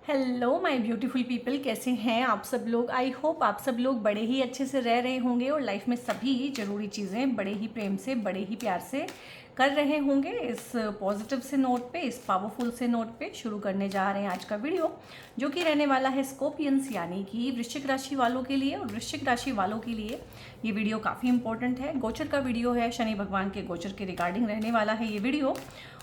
Hello my beautiful people, कैसे हैं आप सब लोग। आई होप आप सब लोग बड़े ही अच्छे से रह रहे होंगे और लाइफ में सभी ज़रूरी चीज़ें बड़े ही प्रेम से, बड़े ही प्यार से कर रहे होंगे। इस पॉजिटिव से नोट पे, इस पावरफुल से नोट पे शुरू करने जा रहे हैं आज का वीडियो, जो कि रहने वाला है स्कॉर्पियंस यानी कि वृश्चिक राशि वालों के लिए। और वृश्चिक राशि वालों के लिए ये वीडियो काफ़ी इंपॉर्टेंट है। गोचर का वीडियो है, शनि भगवान के गोचर के रिगार्डिंग रहने वाला है ये वीडियो।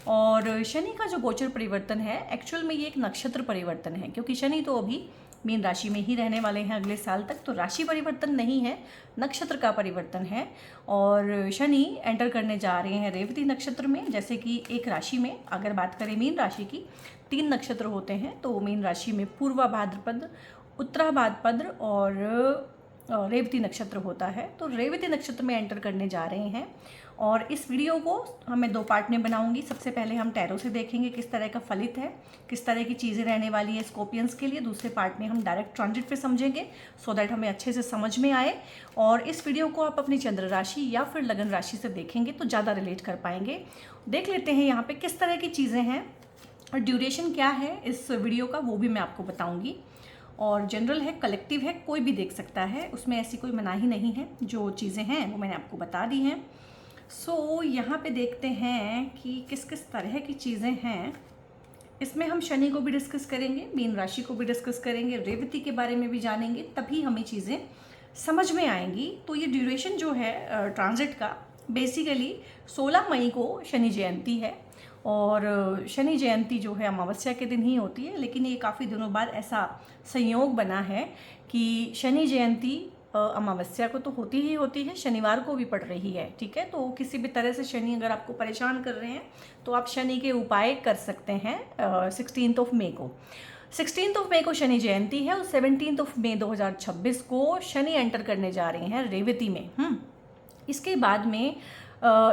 और शनि का जो गोचर परिवर्तन है, एक्चुअल में ये एक नक्षत्र परिवर्तन है, क्योंकि शनि तो अभी मीन राशि में ही रहने वाले हैं अगले साल तक। तो राशि परिवर्तन नहीं है, नक्षत्र का परिवर्तन है। और शनि एंटर करने जा रहे हैं रेवती नक्षत्र में। जैसे कि एक राशि में अगर बात करें मीन राशि की, 3 नक्षत्र होते हैं। तो मीन राशि में पूर्वा भाद्रपद, उत्तरा भाद्रपद और रेवती नक्षत्र होता है। तो रेवती नक्षत्र में एंटर करने जा रहे हैं। और इस वीडियो को मैं 2 पार्ट में बनाऊंगी। सबसे पहले हम टैरो से देखेंगे किस तरह का फलित है, किस तरह की चीज़ें रहने वाली है स्कॉर्पियंस के लिए। दूसरे पार्ट में हम डायरेक्ट ट्रांजिट पे समझेंगे, सो दैट हमें अच्छे से समझ में आए। और इस वीडियो को आप अपनी चंद्र राशि या फिर लगन राशि से देखेंगे तो ज़्यादा रिलेट कर पाएंगे। देख लेते हैं यहाँ पे किस तरह की चीज़ें हैं और ड्यूरेशन क्या है इस वीडियो का, वो भी मैं आपको बताऊँगी। और जनरल है, कलेक्टिव है, कोई भी देख सकता है, उसमें ऐसी कोई मनाही नहीं है। जो चीज़ें हैं वो मैंने आपको बता दी हैं। सो यहाँ पे देखते हैं कि किस किस तरह की चीज़ें हैं। इसमें हम शनि को भी डिस्कस करेंगे, मीन राशि को भी डिस्कस करेंगे, रेवती के बारे में भी जानेंगे, तभी हमें चीज़ें समझ में आएंगी। तो ये ड्यूरेशन जो है ट्रांजिट का, बेसिकली 16 मई को शनि जयंती है। और शनि जयंती जो है अमावस्या के दिन ही होती है, लेकिन ये काफ़ी दिनों बाद ऐसा संयोग बना है कि शनि जयंती अमावस्या को तो होती ही होती है, शनिवार को भी पड़ रही है। ठीक है, तो किसी भी तरह से शनि अगर आपको परेशान कर रहे हैं तो आप शनि के उपाय कर सकते हैं। 16 मई को 16 मई को शनि जयंती है और 17 मई 2026 को शनि एंटर करने जा रहे हैं रेवती में। इसके बाद में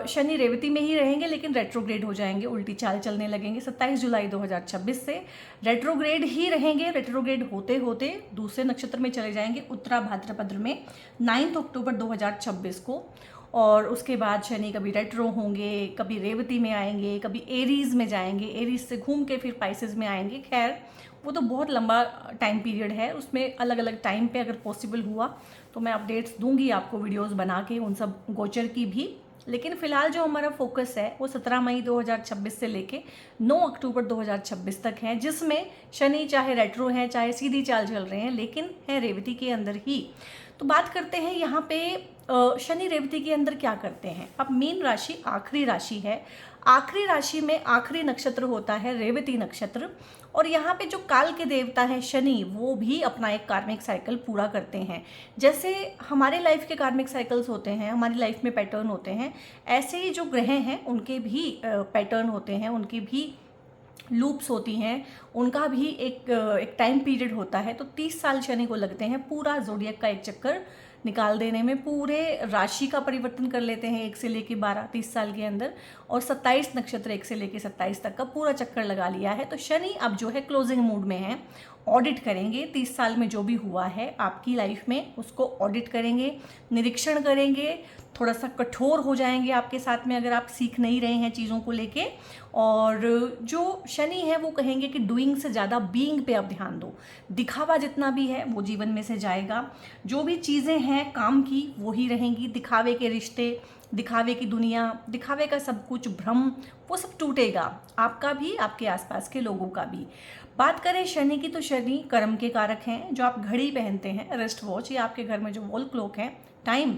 शनि रेवती में ही रहेंगे, लेकिन रेट्रोग्रेड हो जाएंगे, उल्टी चाल चलने लगेंगे। 27 जुलाई 2026 से रेट्रोग्रेड ही रहेंगे। रेट्रोग्रेड होते होते दूसरे नक्षत्र में चले जाएंगे, उत्तरा भाद्रपद में 9 अक्टूबर 2026 को। और उसके बाद शनि कभी रेट्रो होंगे, कभी रेवती में आएंगे, कभी एरीज में जाएंगे, एरीज से घूम के फिर पाइसेस में आएंगे। खैर वो तो बहुत लंबा टाइम पीरियड है, उसमें अलग अलग टाइम पे अगर पॉसिबल हुआ तो मैं अपडेट्स दूंगी आपको वीडियोस बना के उन सब गोचर की भी। लेकिन फिलहाल जो हमारा फोकस है वो 17 मई 2026 से लेके 9 अक्टूबर 2026 तक है, जिसमें शनि चाहे रेट्रो है चाहे सीधी चाल चल रहे हैं, लेकिन है रेवती के अंदर ही। तो बात करते हैं यहाँ पे शनि रेवती के अंदर क्या करते हैं। अब मीन राशि आखिरी राशि है, आखिरी राशि में आखिरी नक्षत्र होता है रेवती नक्षत्र। और यहाँ पे जो काल के देवता है शनि, वो भी अपना एक कार्मिक साइकिल पूरा करते हैं। जैसे हमारे लाइफ के कार्मिक साइकिल्स होते हैं, हमारी लाइफ में पैटर्न होते हैं, ऐसे ही जो ग्रह हैं उनके भी पैटर्न होते हैं, उनकी भी लूप्स होती हैं, उनका भी एक टाइम पीरियड होता है। तो 30 साल शनि को लगते हैं पूरा जोडियक का एक चक्कर निकाल देने में। पूरे राशि का परिवर्तन कर लेते हैं 1 से लेके 12 30 साल के अंदर, और 27 नक्षत्र 1 से लेके 27 तक का पूरा चक्कर लगा लिया है। तो शनि अब जो है क्लोजिंग मूड में है, ऑडिट करेंगे 30 साल में जो भी हुआ है आपकी लाइफ में, उसको ऑडिट करेंगे, निरीक्षण करेंगे, थोड़ा सा कठोर हो जाएंगे आपके साथ में अगर आप सीख नहीं रहे हैं चीज़ों को लेके। और जो शनि है वो कहेंगे कि डूइंग से ज़्यादा बीइंग पे आप ध्यान दो। दिखावा जितना भी है वो जीवन में से जाएगा। जो भी चीज़ें हैं काम की वो ही रहेंगी। दिखावे के रिश्ते, दिखावे की दुनिया, दिखावे का सब कुछ भ्रम, वो सब टूटेगा, आपका भी, आपके आसपास के लोगों का भी। बात करें शनि की, तो शनि कर्म के कारक हैं। जो आप घड़ी पहनते हैं, रिस्ट वॉच, या आपके घर में जो वॉल क्लॉक है, टाइम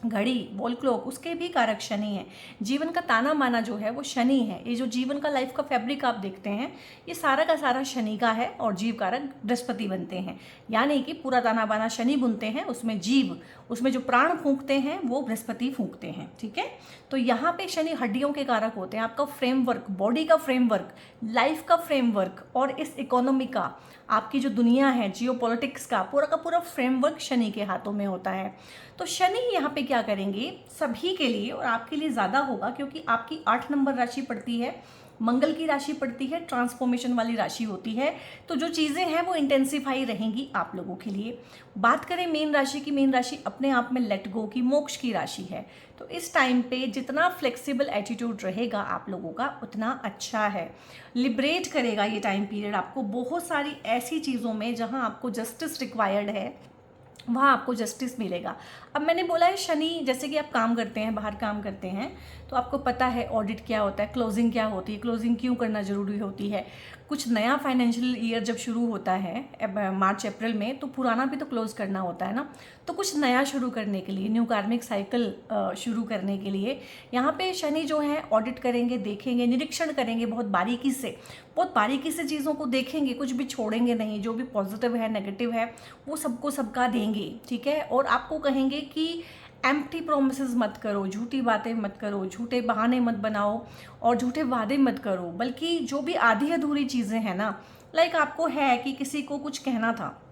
घड़ी, वॉल क्लॉक, उसके भी कारक शनि है। जीवन का ताना माना जो है वो शनि है। ये जो जीवन का लाइफ का फैब्रिक आप देखते हैं, ये सारा का सारा शनि का है। और जीव कारक बृहस्पति बनते हैं, यानी कि पूरा ताना बाना शनि बुनते हैं, उसमें जीव, उसमें जो प्राण फूंकते हैं वो बृहस्पति फूंकते हैं। ठीक है, तो यहाँ पे शनि हड्डियों के कारक होते हैं। आपका फ्रेमवर्क, बॉडी का फ्रेमवर्क, लाइफ का फ्रेमवर्क, और इस इकोनॉमी का, आपकी जो दुनिया है, जियो पॉलिटिक्स का पूरा फ्रेमवर्क शनि के हाथों में होता है। तो शनि यहाँ पे क्या करेंगे सभी के लिए, और आपके लिए ज़्यादा होगा क्योंकि आपकी 8 नंबर राशि पड़ती है मंगल की राशि पड़ती है, ट्रांसफॉर्मेशन वाली राशि होती है, तो जो चीज़ें हैं वो इंटेंसिफाई रहेंगी आप लोगों के लिए। बात करें मीन राशि की, मीन राशि अपने आप में लेट गो की, मोक्ष की राशि है। तो इस टाइम पे जितना फ्लेक्सिबल एटीट्यूड रहेगा आप लोगों का उतना अच्छा है। लिबरेट करेगा ये टाइम पीरियड आपको बहुत सारी ऐसी चीज़ों में जहाँ आपको जस्टिस रिक्वायर्ड है, वहाँ आपको जस्टिस मिलेगा। अब मैंने बोला है शनि, जैसे कि आप काम करते हैं, बाहर काम करते हैं, तो आपको पता है ऑडिट क्या होता है, क्लोजिंग क्या होती है, क्लोजिंग क्यों करना ज़रूरी होती है। कुछ नया फाइनेंशियल ईयर जब शुरू होता है मार्च अप्रैल में, तो पुराना भी तो क्लोज करना होता है ना। तो कुछ नया शुरू करने के लिए, न्यू कार्मिक साइकिल शुरू करने के लिए यहाँ पे शनि जो है ऑडिट करेंगे, देखेंगे, निरीक्षण करेंगे बहुत बारीकी से चीज़ों को देखेंगे, कुछ भी छोड़ेंगे नहीं। जो भी पॉजिटिव है, नेगेटिव है, वो सबको सबका देंगे, ठीक है। और आपको कहेंगे कि एम्प्टी प्रोमिसेस मत करो, झूठी बातें मत करो, झूठे बहाने मत बनाओ और झूठे वादे मत करो, बल्कि जो भी आधी अधूरी चीज़ें हैं ना, लाइक आपको है कि किसी को कुछ कहना था,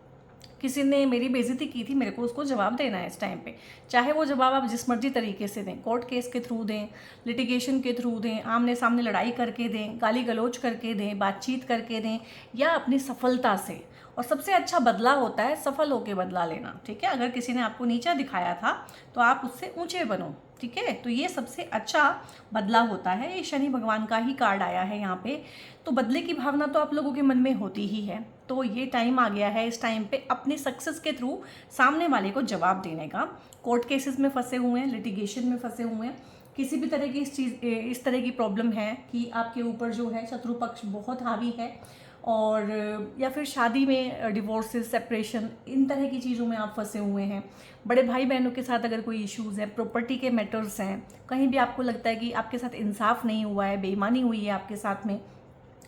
किसी ने मेरी बेइज्जती की थी, मेरे को उसको जवाब देना है इस टाइम पे। चाहे वो जवाब आप जिस मर्जी तरीके से दें, कोर्ट केस के थ्रू दें, लिटिगेशन के थ्रू दें, आमने सामने लड़ाई करके दें, गाली गलौज करके दें, बातचीत करके दें, या अपनी सफलता से। और सबसे अच्छा बदला होता है सफल होकर बदला लेना, ठीक है। अगर किसी ने आपको नीचा दिखाया था तो आप उससे ऊंचे बनो, ठीक है। तो ये सबसे अच्छा बदला होता है। ये शनि भगवान का ही कार्ड आया है यहाँ पे, तो बदले की भावना तो आप लोगों के मन में होती ही है। तो ये टाइम आ गया है, इस टाइम पे अपनी सक्सेस के थ्रू सामने वाले को जवाब देने का। कोर्ट केसेस में फंसे हुए हैं, लिटिगेशन में फंसे हुए हैं, किसी भी तरह की इस तरह की प्रॉब्लम है कि आपके ऊपर जो है शत्रु पक्ष बहुत हावी है, और या फिर शादी में डिवोर्सेस, सेपरेशन, इन तरह की चीज़ों में आप फंसे हुए हैं। बड़े भाई बहनों के साथ अगर कोई इश्यूज़ है, प्रॉपर्टी के मैटर्स हैं, कहीं भी आपको लगता है कि आपके साथ इंसाफ नहीं हुआ है, बेईमानी हुई है आपके साथ में,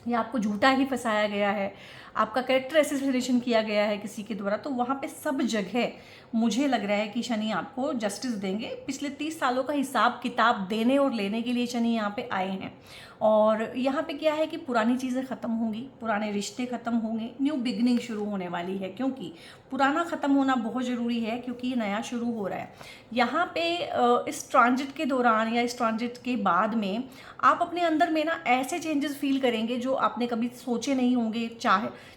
या आपको झूठा ही फंसाया गया है, आपका कैरेक्टर एसेसिनेशन किया गया है किसी के द्वारा, तो वहाँ पे सब जगह मुझे लग रहा है कि शनि आपको जस्टिस देंगे। पिछले 30 सालों का हिसाब किताब देने और लेने के लिए शनि यहाँ पे आए हैं। और यहाँ पे क्या है कि पुरानी चीज़ें ख़त्म होंगी, पुराने रिश्ते ख़त्म होंगे, न्यू बिगनिंग शुरू होने वाली है, क्योंकि पुराना ख़त्म होना बहुत ज़रूरी है, क्योंकि ये नया शुरू हो रहा है। यहाँ पे इस ट्रांजिट के दौरान या इस ट्रांजिट के बाद में आप अपने अंदर में ना ऐसे चेंजेस फील करेंगे जो आपने कभी सोचे नहीं होंगे,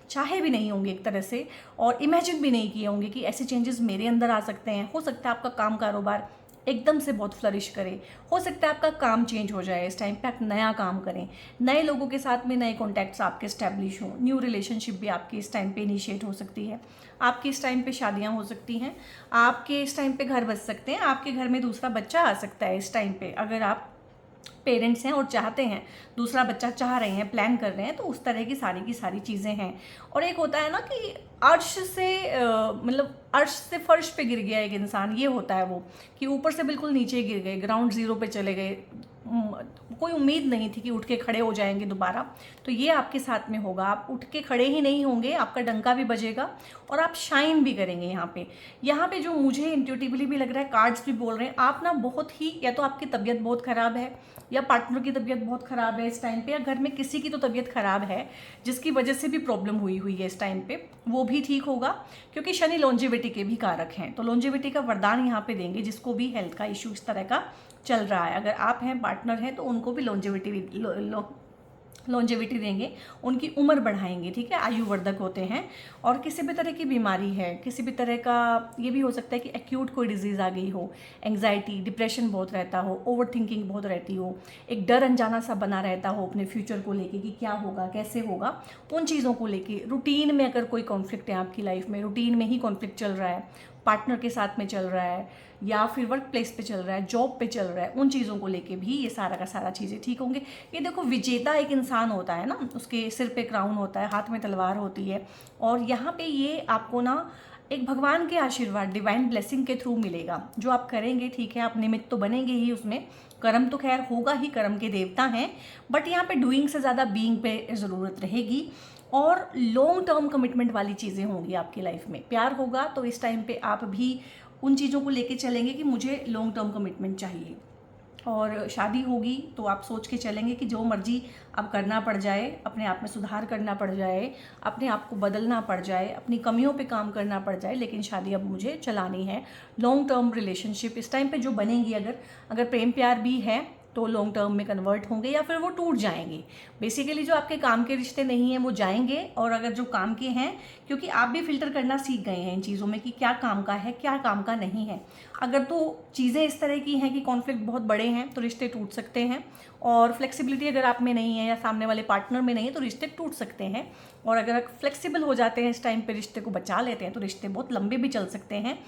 चाहे भी नहीं होंगे एक तरह से, और इमेजिन भी नहीं किए होंगे कि ऐसे चेंजेस मेरे अंदर आ सकते हैं। हो सकता है आपका काम कारोबार एकदम से बहुत फ्लरिश करे, हो सकता है आपका काम चेंज हो जाए, इस टाइम पे आप नया काम करें, नए लोगों के साथ में नए कॉन्टैक्ट्स आपके स्टैब्लिश हों, न्यू रिलेशनशिप भी आपकी इस टाइम पे इनिशिएट हो सकती है, आपकी इस टाइम पे शादियां हो सकती हैं, आपके इस टाइम पे घर बस सकते हैं, आपके घर में दूसरा बच्चा आ सकता है इस टाइम पे। अगर आप पेरेंट्स हैं और चाहते हैं, दूसरा बच्चा चाह रहे हैं, प्लान कर रहे हैं, तो उस तरह की सारी चीज़ें हैं। और एक होता है ना कि अर्श से मतलब अर्श से फर्श पे गिर गया एक इंसान, ये होता है वो कि ऊपर से बिल्कुल नीचे गिर गए, ग्राउंड ज़ीरो पे चले गए, कोई उम्मीद नहीं थी कि उठ के खड़े हो जाएंगे दोबारा। तो ये आपके साथ में होगा, आप उठ के खड़े ही नहीं होंगे, आपका डंका भी बजेगा और आप शाइन भी करेंगे। यहाँ पे जो मुझे इंट्यूटिवली भी लग रहा है, कार्ड्स भी बोल रहे हैं, आप ना बहुत ही, या तो आपकी तबीयत बहुत ख़राब है, या पार्टनर की तबीयत बहुत ख़राब है इस टाइम पे, या घर में किसी की तो तबीयत ख़राब है जिसकी वजह से भी प्रॉब्लम हुई है इस टाइम पे, वो भी ठीक होगा। क्योंकि शनि लॉन्जेविटी के भी कारक हैं, तो लॉन्जेविटी का वरदान यहाँ पे देंगे जिसको भी हेल्थ का इशू इस तरह का चल रहा है। अगर आप हैं, पार्टनर हैं, तो उनको भी लॉन्जेविटी देंगे, उनकी उम्र बढ़ाएंगे, ठीक है। आयुवर्धक होते हैं। और किसी भी तरह की बीमारी है, किसी भी तरह का, ये भी हो सकता है कि एक्यूट कोई डिजीज़ आ गई हो, एंग्जाइटी, डिप्रेशन बहुत रहता हो, ओवर थिंकिंग बहुत रहती हो, एक डर अनजाना सा बना रहता हो अपने फ्यूचर को लेके कि क्या होगा, कैसे होगा, उन चीज़ों को लेके। रूटीन में अगर कोई कॉन्फ्लिक्ट है आपकी लाइफ में, रूटीन में ही कॉन्फ्लिक्ट चल रहा है, पार्टनर के साथ में चल रहा है, या फिर वर्क प्लेस पे चल रहा है, जॉब पे चल रहा है, उन चीज़ों को लेके भी ये सारा का सारा चीज़ें ठीक होंगे। ये देखो, विजेता एक इंसान होता है ना, उसके सिर पे क्राउन होता है, हाथ में तलवार होती है, और यहाँ पे ये आपको ना एक भगवान के आशीर्वाद, डिवाइन ब्लेसिंग के थ्रू मिलेगा। जो आप करेंगे, ठीक है, आप निमित्त तो बनेंगे ही उसमें, कर्म तो खैर होगा ही, कर्म के देवता हैं, बट यहाँ पे डूइंग से ज़्यादा बीइंग पे ज़रूरत रहेगी। और लॉन्ग टर्म कमिटमेंट वाली चीज़ें होंगी आपकी लाइफ में। प्यार होगा तो इस टाइम पे आप भी उन चीज़ों को लेके चलेंगे कि मुझे लॉन्ग टर्म कमिटमेंट चाहिए। और शादी होगी तो आप सोच के चलेंगे कि जो मर्जी अब करना पड़ जाए, अपने आप में सुधार करना पड़ जाए, अपने आप को बदलना पड़ जाए, अपनी कमियों पे काम करना पड़ जाए, लेकिन शादी अब मुझे चलानी है। लॉन्ग टर्म रिलेशनशिप इस टाइम पे जो बनेंगी, अगर प्रेम प्यार भी है तो लॉन्ग टर्म में कन्वर्ट होंगे या फिर वो टूट जाएंगे। बेसिकली जो आपके काम के रिश्ते नहीं हैं वो जाएंगे, और अगर जो काम के हैं, क्योंकि आप भी फिल्टर करना सीख गए हैं इन चीज़ों में कि क्या काम का है क्या काम का नहीं है। अगर तो चीज़ें इस तरह की हैं कि कॉन्फ्लिक्ट बहुत बड़े हैं तो रिश्ते टूट सकते हैं, और फ्लेक्सिबिलिटी अगर आप में नहीं है या सामने वाले पार्टनर में नहीं है तो रिश्ते टूट सकते हैं। और अगर फ्लेक्सिबल हो जाते हैं इस टाइम पे, रिश्ते को बचा लेते हैं, तो रिश्ते बहुत लंबे भी चल सकते हैं।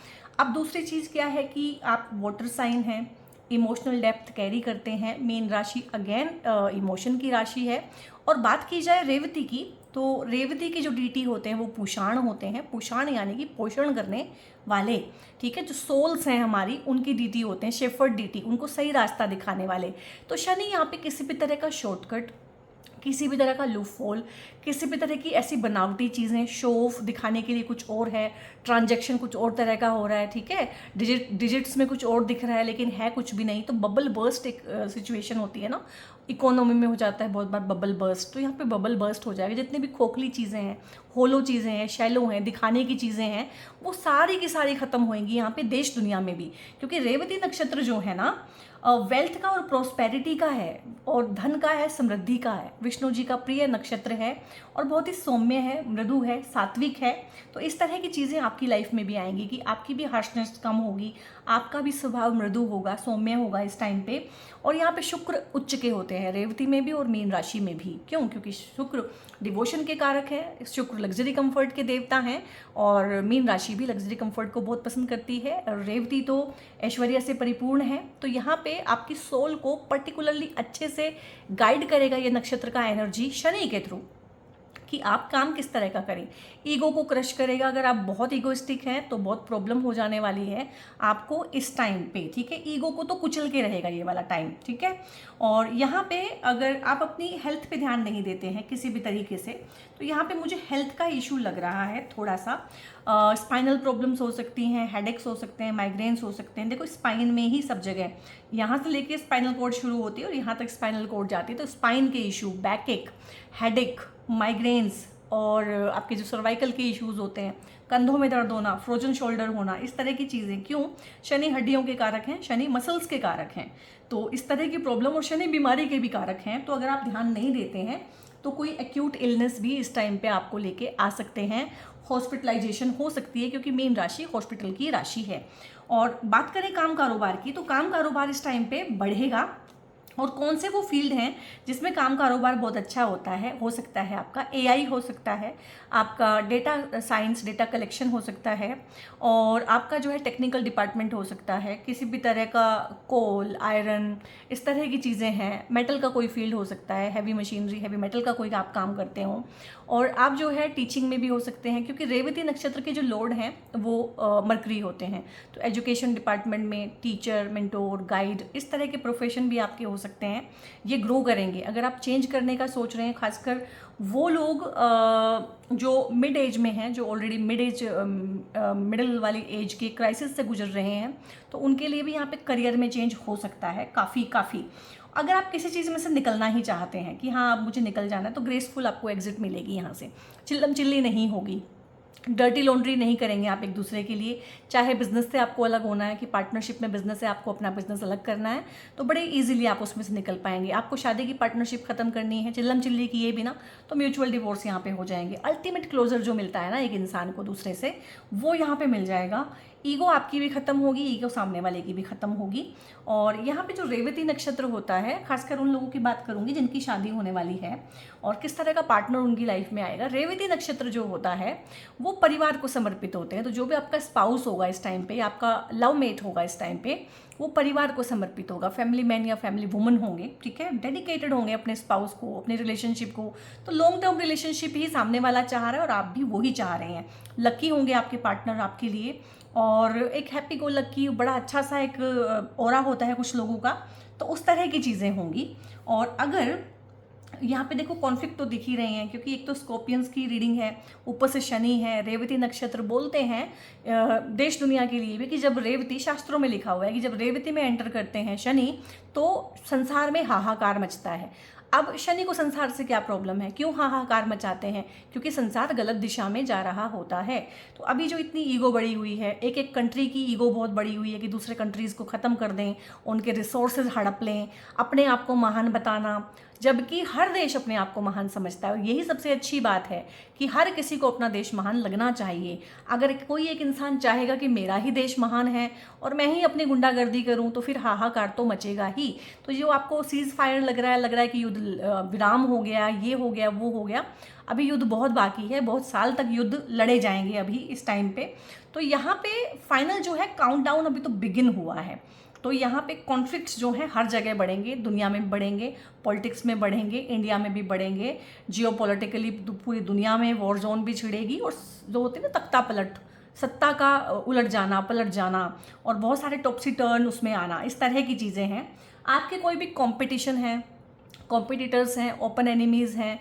अब दूसरी चीज़ क्या है कि आप वाटर साइन हैं, इमोशनल डेप्थ कैरी करते हैं। मीन राशि अगेन इमोशन की राशि है। और बात की जाए रेवती की, तो रेवती के जो डीटी होते हैं वो पूषाण होते हैं। पूषाण यानी कि पोषण करने वाले, ठीक है, जो सोल्स हैं हमारी उनकी डीटी होते हैं, शेफर्ड डीटी, उनको सही रास्ता दिखाने वाले। तो शनि यहाँ पे किसी भी तरह का शॉर्टकट, किसी भी तरह का लूपहोल, किसी भी तरह की ऐसी बनावटी चीज़ें, शो ऑफ दिखाने के लिए कुछ और है, ट्रांजैक्शन कुछ और तरह का हो रहा है, ठीक है, डिजिट्स में कुछ और दिख रहा है लेकिन है कुछ भी नहीं, तो बबल बर्स्ट एक सिचुएशन होती है ना, इकोनॉमी में हो जाता है बहुत बार बबल बर्स्ट। तो यहाँ पे बबल बर्स्ट हो जाएगा। जितनी भी खोखली चीज़ें हैं, होलो चीज़ें हैं, शैलो हैं, दिखाने की चीज़ें हैं, वो सारी की सारी खत्म होएंगी यहाँ पे देश दुनिया में भी। क्योंकि रेवती नक्षत्र जो है ना, वेल्थ का और प्रोस्पेरिटी का है, और धन का है, समृद्धि का है, विष्णु जी का प्रिय नक्षत्र है, और बहुत ही सौम्य है, मृदु है, सात्विक है। तो इस तरह की चीज़ें आपकी लाइफ में भी आएंगी कि आपकी भी हार्शनेस कम होगी, आपका भी स्वभाव मृदु होगा, सौम्य होगा इस टाइम पे। और यहाँ पे शुक्र उच्च के होते हैं रेवती में भी और मीन राशि में भी। क्यों? क्योंकि शुक्र डिवोशन के कारक है, शुक्र लग्जरी कंफर्ट के देवता हैं, और मीन राशि भी लग्जरी कंफर्ट को बहुत पसंद करती है, और रेवती तो ऐश्वर्य से परिपूर्ण है। तो यहाँ पे आपकी सोल को पर्टिकुलरली अच्छे से गाइड करेगा ये नक्षत्र का एनर्जी शनि के थ्रू, कि आप काम किस तरह का करें। ईगो को क्रश करेगा। अगर आप बहुत ईगोइस्टिक हैं तो बहुत प्रॉब्लम हो जाने वाली है आपको इस टाइम पे, ठीक है। ईगो को तो कुचल के रहेगा ये वाला टाइम, ठीक है। और यहाँ पे अगर आप अपनी हेल्थ पे ध्यान नहीं देते हैं किसी भी तरीके से, तो यहाँ पे मुझे हेल्थ का इशू लग रहा है थोड़ा सा। स्पाइनल प्रॉब्लम्स हो सकती हैं, हेडेक्स हो सकते हैं, माइग्रेन्स हो सकते हैं। देखो स्पाइन में ही सब जगह, यहाँ से लेके स्पाइनल कॉर्ड शुरू होती है और यहाँ तक स्पाइनल कॉर्ड जाती है। तो स्पाइन के इशू, बैक एक, हेडेक, माइग्रेन्स, और आपके जो सर्वाइकल के इश्यूज होते हैं, कंधों में दर्द होना, फ्रोजन शोल्डर होना, इस तरह की चीज़ें। क्यों? शनि हड्डियों के कारक हैं, शनि मसल्स के कारक हैं, तो इस तरह की प्रॉब्लम, और शनि बीमारी के भी कारक हैं। तो अगर आप ध्यान नहीं देते हैं तो कोई एक्यूट इलनेस भी इस टाइम पे आपको लेके आ सकते हैं, हॉस्पिटलाइजेशन हो सकती है, क्योंकि मीन राशि हॉस्पिटल की राशि है। और बात करें काम कारोबार की, तो काम कारोबार इस टाइम पे बढ़ेगा। और कौन से वो फील्ड हैं जिसमें काम कारोबार बहुत अच्छा होता है? हो सकता है आपका एआई हो सकता है, आपका डेटा साइंस, डेटा कलेक्शन हो सकता है, और आपका जो है टेक्निकल डिपार्टमेंट हो सकता है, किसी भी तरह का कोल, आयरन, इस तरह की चीज़ें हैं। मेटल का कोई फील्ड हो सकता है, हैवी मशीनरी, हैवी मेटल का कोई आप काम करते हो। और आप जो है टीचिंग में भी हो सकते हैं, क्योंकि रेवती नक्षत्र के जो लॉर्ड हैं वो मरकरी होते हैं। तो एजुकेशन डिपार्टमेंट में टीचर, मेंटोर, गाइड, इस तरह के प्रोफेशन भी आपके हो सकते हैं। ये ग्रो करेंगे। अगर आप चेंज करने का सोच रहे हैं, खासकर वो लोग जो मिड एज में हैं, जो ऑलरेडी मिडिल वाली एज के क्राइसिस से गुजर रहे हैं, तो उनके लिए भी यहाँ पे करियर में चेंज हो सकता है काफ़ी। अगर आप किसी चीज़ में से निकलना ही चाहते हैं कि हाँ अब मुझे निकल जाना है, तो ग्रेसफुल आपको एग्जिट मिलेगी यहाँ से। चिल्लम चिल्ली नहीं होगी, डर्टी लॉन्ड्री नहीं करेंगे आप एक दूसरे के लिए। चाहे बिजनेस से आपको अलग होना है, कि पार्टनरशिप में बिजनेस है, आपको अपना बिजनेस अलग करना है, तो बड़े इजीली आप उसमें से निकल पाएंगे। आपको शादी की पार्टनरशिप खत्म करनी है, चिल्लम चिल्ली की ये भी ना, तो म्यूचुअल डिवोर्स यहाँ पे हो जाएंगे। अल्टीमेट क्लोजर जो मिलता है ना एक इंसान को दूसरे से, वो यहाँ पे मिल जाएगा। ईगो आपकी भी खत्म होगी, ईगो सामने वाले की भी खत्म होगी। और यहाँ पे जो रेवती नक्षत्र होता है, खासकर उन लोगों की बात करूंगी जिनकी शादी होने वाली है और किस तरह का पार्टनर उनकी लाइफ में आएगा। रेवती नक्षत्र जो होता है वो परिवार को समर्पित होते हैं। तो जो भी आपका स्पाउस होगा इस टाइम पे, आपका लव मेट होगा इस टाइम पे, वो परिवार को समर्पित होगा। फैमिली मैन या फैमिली वुमन होंगे, ठीक है, डेडिकेटेड होंगे अपने स्पाउस को, अपने रिलेशनशिप को। तो लॉन्ग टर्म रिलेशनशिप ही सामने वाला चाह रहा है और आप भी वही चाह रहे हैं। लकी होंगे आपके पार्टनर आपके लिए, और एक हैप्पी गो लकी, बड़ा अच्छा सा एक ऑरा होता है कुछ लोगों का, तो उस तरह की चीज़ें होंगी। और अगर यहाँ पे देखो कॉन्फ्लिक्ट तो दिख ही रहे हैं, क्योंकि एक तो स्कॉर्पियंस की रीडिंग है, ऊपर से शनि है, रेवती नक्षत्र बोलते हैं देश दुनिया के लिए भी कि जब रेवती, शास्त्रों में लिखा हुआ है कि जब रेवती में एंटर करते हैं शनि, तो संसार में हाहाकार मचता है। अब शनि को संसार से क्या प्रॉब्लम है, क्यों हाहाकार मचाते हैं, क्योंकि संसार गलत दिशा में जा रहा होता है। तो अभी जो इतनी ईगो बढ़ी हुई है, एक एक कंट्री की ईगो बहुत बढ़ी हुई है कि दूसरे कंट्रीज़ को ख़त्म कर दें, उनके रिसोर्सेज हड़प लें, अपने आप को महान बताना, जबकि हर देश अपने आप को महान समझता है। और यही सबसे अच्छी बात है कि हर किसी को अपना देश महान लगना चाहिए। अगर कोई एक इंसान चाहेगा कि मेरा ही देश महान है और मैं ही अपनी गुंडागर्दी करूं, तो फिर हाहाकार तो मचेगा ही। तो जो आपको सीज फायर लग रहा है कि युद्ध विराम हो गया, ये हो गया, वो हो गया, अभी युद्ध बहुत बाकी है, बहुत साल तक युद्ध लड़े जाएंगे अभी इस टाइम पे। तो यहाँ पे फाइनल जो है काउंटडाउन अभी तो बिगिन हुआ है। तो यहाँ पे कॉन्फ्लिक्ट्स जो हैं हर जगह बढ़ेंगे, दुनिया में बढ़ेंगे, पॉलिटिक्स में बढ़ेंगे, इंडिया में भी बढ़ेंगे, जियोपॉलिटिकली पूरी दुनिया में वॉर जोन भी छिड़ेगी, और जो होते हैं ना तख्ता पलट, सत्ता का उलट जाना, पलट जाना, और बहुत सारे टॉपसी टर्न उसमें आना, इस तरह की चीज़ें हैं। आपके कोई भी कॉम्पिटिशन है, कॉम्पिटिटर्स हैं, ओपन एनिमीज़ हैं,